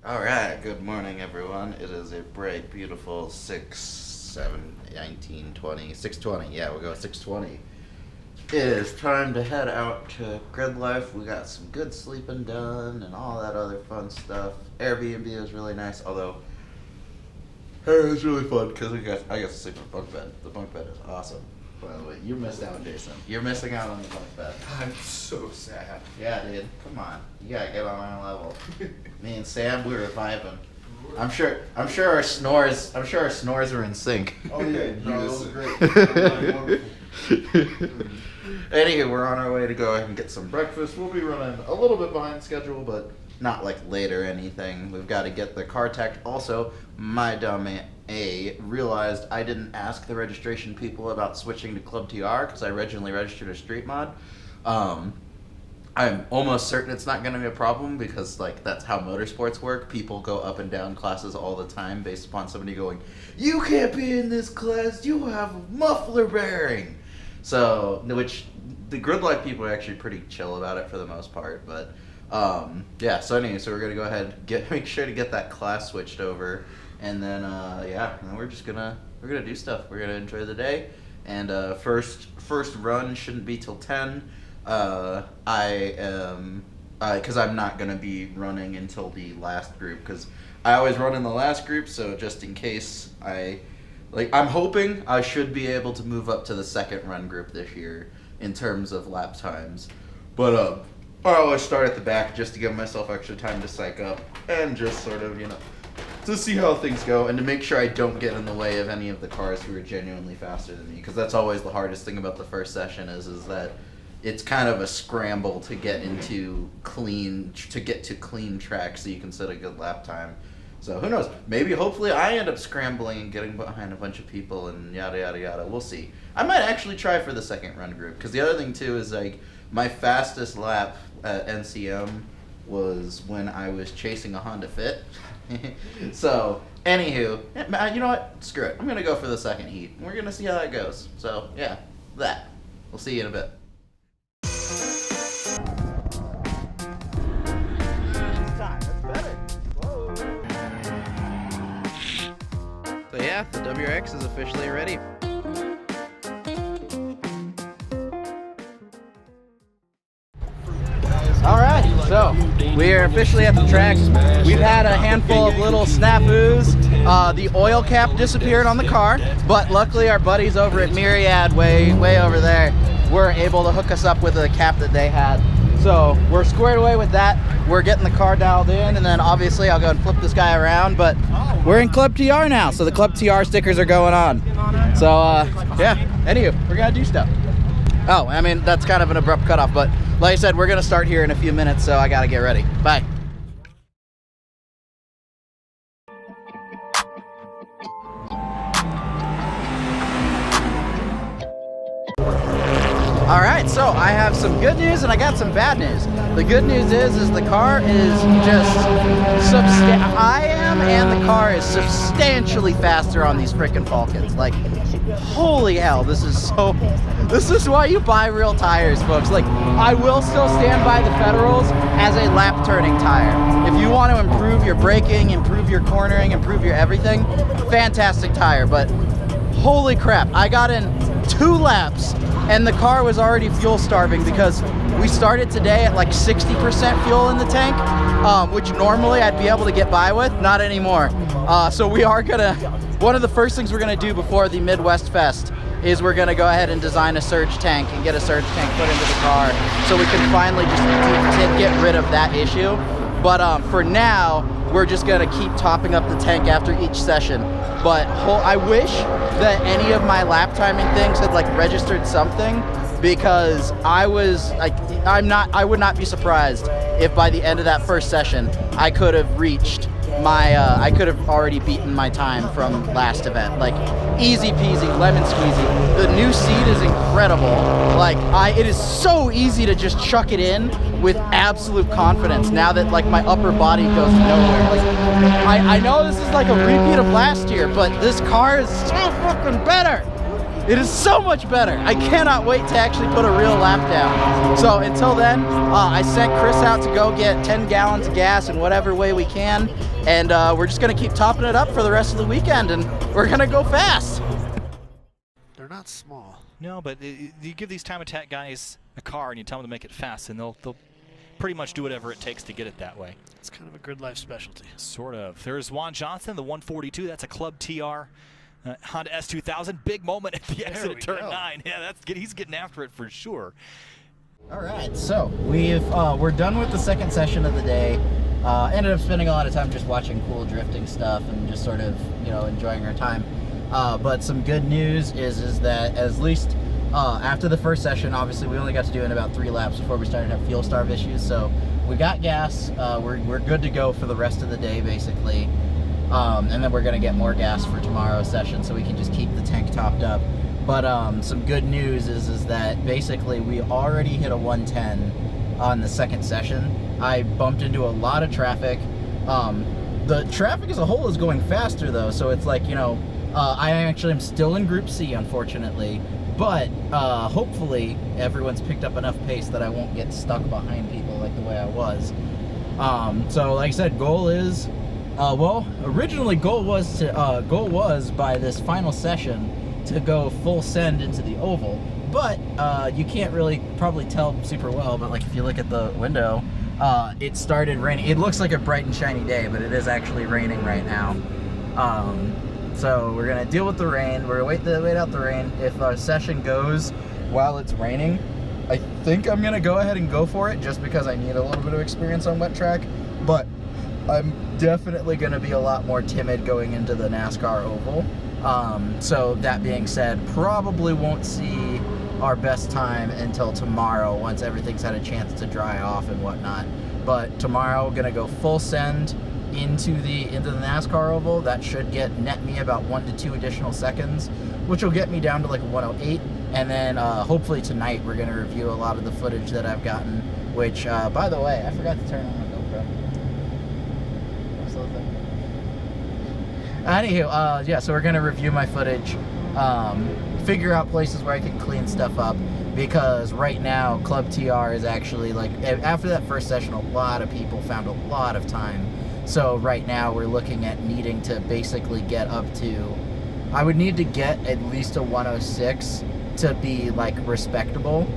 Alright, good morning everyone. It is a bright, beautiful 6/7/19/20, yeah, we'll go 6:20. It is time to head out to Gridlife. We got some good sleeping done and all that other fun stuff. Airbnb is really nice, although it was really fun because I got to sleep in a bunk bed. The bunk bed is awesome. By the way, you missed out, Jason. You're missing out on the bunk bed. I'm so sad. Yeah, dude. Come on. You gotta get on our level. Me and Sam, we were vibing. I'm sure our snores are in sync. Oh yeah, no, that was great. Anyway, we're on our way to go ahead and get some breakfast. We'll be running a little bit behind schedule, but not like late or anything. We've got to get the car tacked. Also, my dumb A realized I didn't ask the registration people about switching to Club TR because I originally registered a street mod. I'm almost certain it's not going to be a problem because like that's how motorsports work. People go up and down classes all the time based upon somebody going, "You can't be in this class. You have a muffler bearing." So, which the Gridlife people are actually pretty chill about it for the most part, but yeah. So anyway, so we're gonna go ahead make sure to get that class switched over, and then yeah, and then we're gonna do stuff. We're gonna enjoy the day, and first run shouldn't be till 10. Because I'm not gonna be running until the last group because I always run in the last group. So just in case I'm hoping I should be able to move up to the second run group this year in terms of lap times. But I always start at the back just to give myself extra time to psych up and just sort of, to see how things go and to make sure I don't get in the way of any of the cars who are genuinely faster than me. Because that's always the hardest thing about the first session is that it's kind of a scramble to get to clean track so you can set a good lap time. So who knows? Maybe, hopefully, I end up scrambling and getting behind a bunch of people and yada yada yada. We'll see. I might actually try for the second run group because the other thing too is like my fastest lap at NCM was when I was chasing a Honda Fit. So anywho, you know what? Screw it. I'm gonna go for the second heat. We're gonna see how that goes. So yeah, we'll see you in a bit. So yeah, the WRX is officially ready. Alright, so we are officially at the track. We've had a handful of little snafus. The oil cap disappeared on the car, but luckily our buddies over at Myriad, way over there, were able to hook us up with a cap that they had. So we're squared away with that. We're getting the car dialed in, and then obviously I'll go and flip this guy around, but we're in Club TR now, so the Club TR stickers are going on. So yeah, anywho, we're gonna do stuff. Oh, I mean, that's kind of an abrupt cutoff, but like I said, we're gonna start here in a few minutes, so I gotta get ready. Bye. Alright, so I have some good news and I got some bad news. The good news is the car is just I am and the car is substantially faster on these frickin' Falcons. Like, holy hell, this is why you buy real tires, folks. Like, I will still stand by the Federals as a lap turning tire. If you want to improve your braking, improve your cornering, improve your everything, fantastic tire. But holy crap, I got in 2 laps and the car was already fuel starving because we started today at like 60% fuel in the tank, which normally I'd be able to get by with, not anymore. So we are gonna, one of the first things we're gonna do before the Midwest Fest is we're gonna go ahead and design a surge tank and get a surge tank put into the car so we can finally just get rid of that issue. But for now, we're just gonna keep topping up the tank after each session. But I wish that any of my lap timing things had like registered something, because I was like, I would not be surprised if by the end of that first session I could have reached my I could have already beaten my time from last event. Like, easy peasy, lemon squeezy. The new seat is incredible. Like, it is so easy to just chuck it in with absolute confidence now that like my upper body goes nowhere. Like, I know this is like a repeat of last year, but this car is so fucking better. It is so much better. I cannot wait to actually put a real lap down. So until then, I sent Chris out to go get 10 gallons of gas in whatever way we can. And we're just gonna keep topping it up for the rest of the weekend, and we're gonna go fast. They're not small. No, but you give these time attack guys a car and you tell them to make it fast, and they'll pretty much do whatever it takes to get it that way. It's kind of a Gridlife specialty. Sort of. There's Juan Johnson, the 142. That's a Club TR Honda S2000. Big moment at the exit at turn 9. Yeah, he's getting after it for sure. All right, so we're done with the second session of the day. Ended up spending a lot of time just watching cool drifting stuff and just sort of, you know, enjoying our time. But some good news is that at least after the first session, obviously we only got to do it about 3 laps before we started to have fuel starve issues. So we got gas. We're good to go for the rest of the day, basically. And then we're gonna get more gas for tomorrow's session, so we can just keep the tank topped up. But some good news is that basically we already hit a 110 on the second session. I bumped into a lot of traffic. The traffic as a whole is going faster though, so it's like, you know, I actually am still in Group C, unfortunately, but hopefully everyone's picked up enough pace that I won't get stuck behind people like the way I was. So like I said, goal is, well, originally goal was by this final session to go full send into the oval, but you can't really probably tell super well, but like if you look at the window, it started raining. It looks like a bright and shiny day, but it is actually raining right now. So we're gonna deal with the rain. We're gonna wait out the rain. If our session goes while it's raining, I think I'm gonna go ahead and go for it just because I need a little bit of experience on wet track, but I'm definitely gonna be a lot more timid going into the NASCAR oval. So that being said, probably won't see our best time until tomorrow once everything's had a chance to dry off and whatnot. But tomorrow we're gonna go full send into the NASCAR oval. That should net me about 1 to 2 additional seconds, which will get me down to like 108. And then hopefully tonight we're gonna review a lot of the footage that I've gotten, which by the way, I forgot to turn on my GoPro. Anywho, yeah, so we're gonna review my footage, figure out places where I can clean stuff up, because right now Club TR is actually, like, after that first session, a lot of people found a lot of time. So right now we're looking at needing to basically get up to, I would need to get at least a 106 to be like respectable.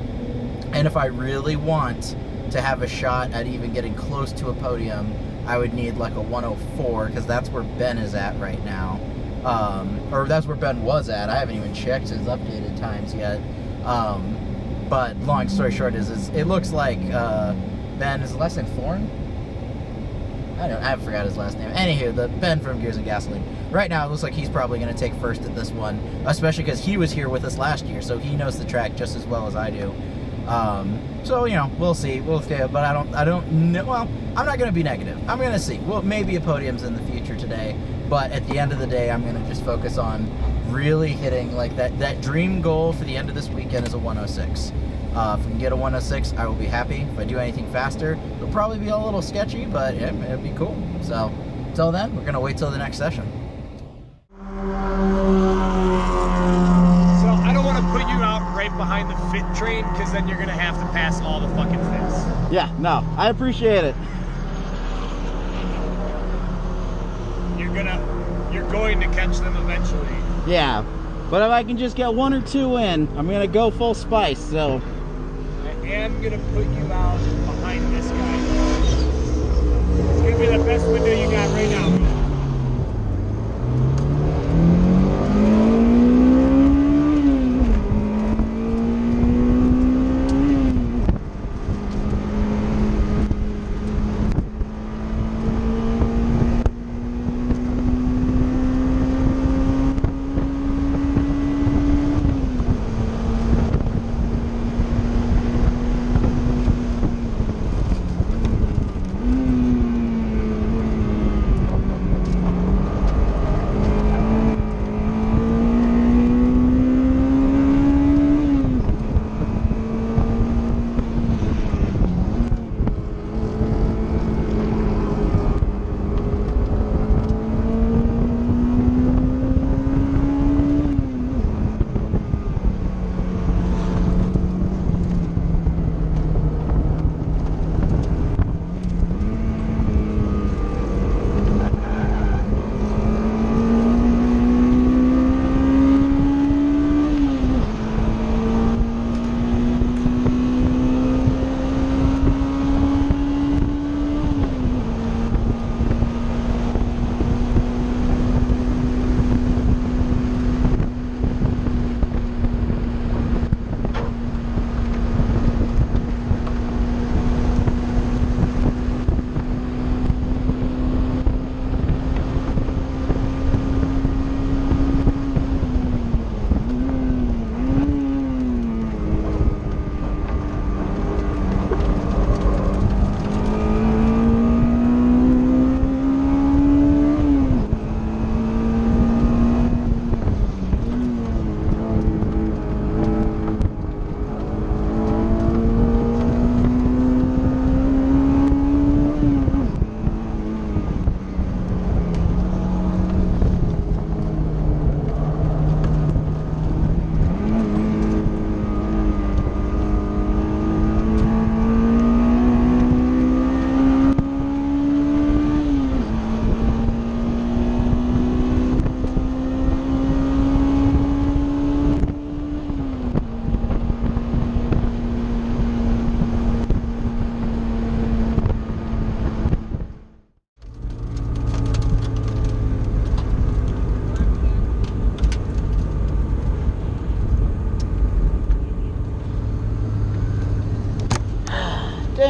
And if I really want to have a shot at even getting close to a podium, I would need like a 104, because that's where Ben is at right now. Or that's where Ben was at. I haven't even checked his updated times yet. But long story short is it looks like Ben, is his last name Thorne? I forgot his last name. Anywho, the Ben from Gears and Gasoline. Right now, it looks like he's probably going to take first at this one, especially because he was here with us last year, so he knows the track just as well as I do. So, you know, we'll see. We'll see, but I don't know. Well, I'm not going to be negative. I'm going to see. Well, maybe a podium's in the future today, but at the end of the day, I'm going to just focus on really hitting, like, that dream goal for the end of this weekend is a 106. If I can get a 106, I will be happy. If I do anything faster, it'll probably be a little sketchy, but yeah, it'll be cool. So, until then, we're going to wait till the next session. So, I don't want to put you out right behind the fit train, because then you're going to have to pass all the fucking fits. Yeah, no, I appreciate it. You're going to catch them eventually. Yeah, but if I can just get 1 or 2 in, I'm going to go full spice, so... I am going to put you out behind this guy. It's going to be the best window you got right now.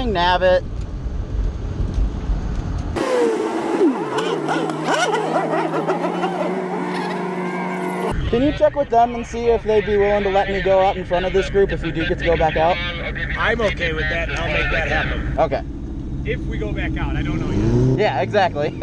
thing, nav it. Can you check with them and see if they'd be willing to let me go out in front of this group if we do get to go back out? I'm okay with that, and I'll make that happen. Okay. If we go back out, I don't know yet. Yeah, exactly.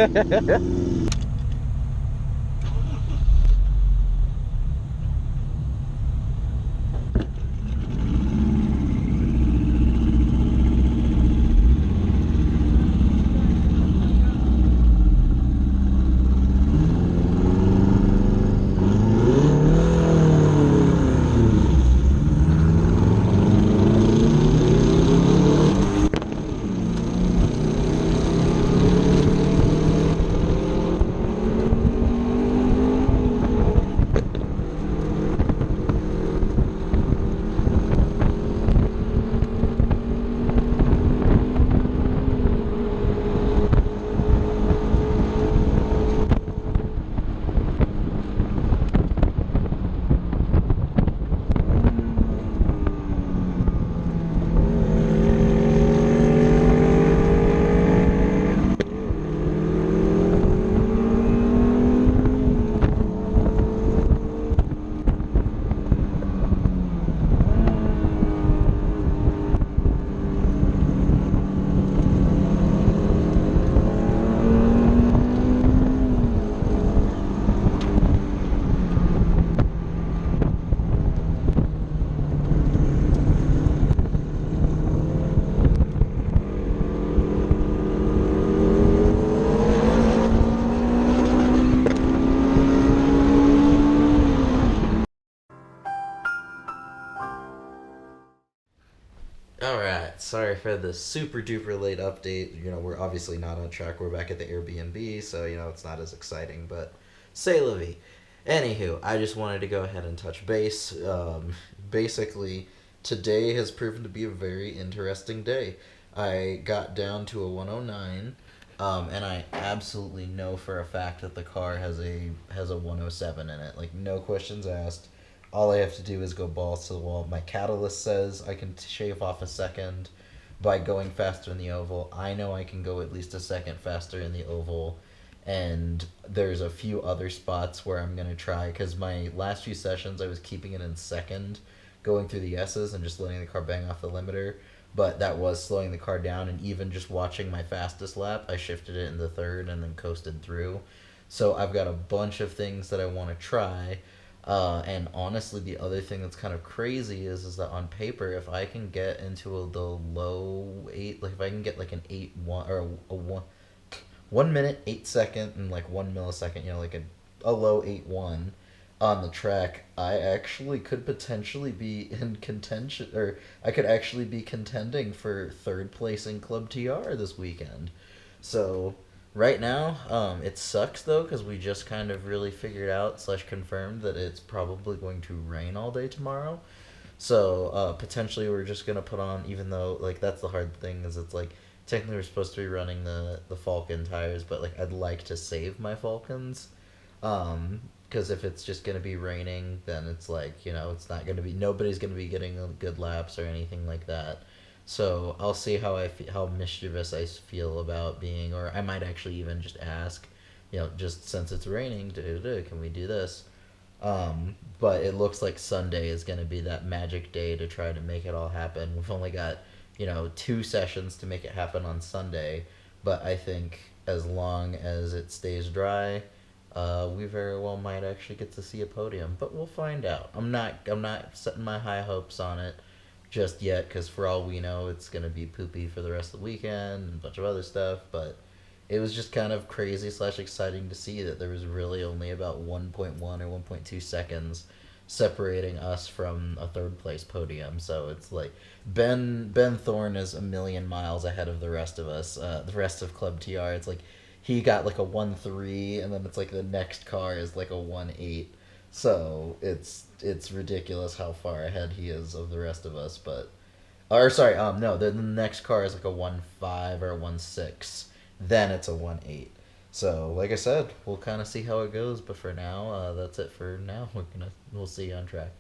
Alright, sorry for the super duper late update. You know, we're obviously not on track. We're back at the Airbnb, so, you know, it's not as exciting, but c'est la vie. Anywho, I just wanted to go ahead and touch base. Basically, today has proven to be a very interesting day. I got down to a 109, and I absolutely know for a fact that the car has a 107 in it. Like, no questions asked. All I have to do is go balls to the wall. My catalyst says I can shave off a second by going faster in the oval. I know I can go at least a second faster in the oval. And there's a few other spots where I'm going to try, because my last few sessions I was keeping it in second, going through the S's and just letting the car bang off the limiter. But that was slowing the car down, and even just watching my fastest lap, I shifted it into third and then coasted through. So I've got a bunch of things that I want to try. And honestly, the other thing that's kind of crazy is that on paper, if I can get into the low 8, like if I can get like an 8-1 or a 1 minute 8 second and like 1 millisecond, you know, like a low 8-1 on the track, I actually could potentially be in contention, or I could actually be contending for third place in Club TR this weekend. So right now, it sucks though, because we just kind of really figured out / confirmed that it's probably going to rain all day tomorrow. So potentially we're just going to put on, even though like that's the hard thing, is it's like technically we're supposed to be running the Falcon tires, but like I'd like to save my Falcons. Because if it's just going to be raining, then it's like, you know, it's not going to be, nobody's going to be getting good laps or anything like that. So I'll see how mischievous I feel about being, or I might actually even just ask, you know, just since it's raining, can we do this? But it looks like Sunday is going to be that magic day to try to make it all happen. We've only got, you know, 2 sessions to make it happen on Sunday, but I think as long as it stays dry, we very well might actually get to see a podium, but we'll find out. I'm not setting my high hopes on it just yet, because for all we know, it's going to be poopy for the rest of the weekend and a bunch of other stuff, but it was just kind of crazy / exciting to see that there was really only about 1.1 or 1.2 seconds separating us from a third place podium. So it's like Ben Thorne is a million miles ahead of the rest of us, the rest of Club TR. It's like he got like a 1.3, and then it's like the next car is like a 1.8. So it's ridiculous how far ahead he is of the rest of us. But, or sorry, no, the next car is like a 1.5 or a 1.6. Then it's a 1.8. So like I said, we'll kind of see how it goes. But for now, that's it for now. We'll see you on track.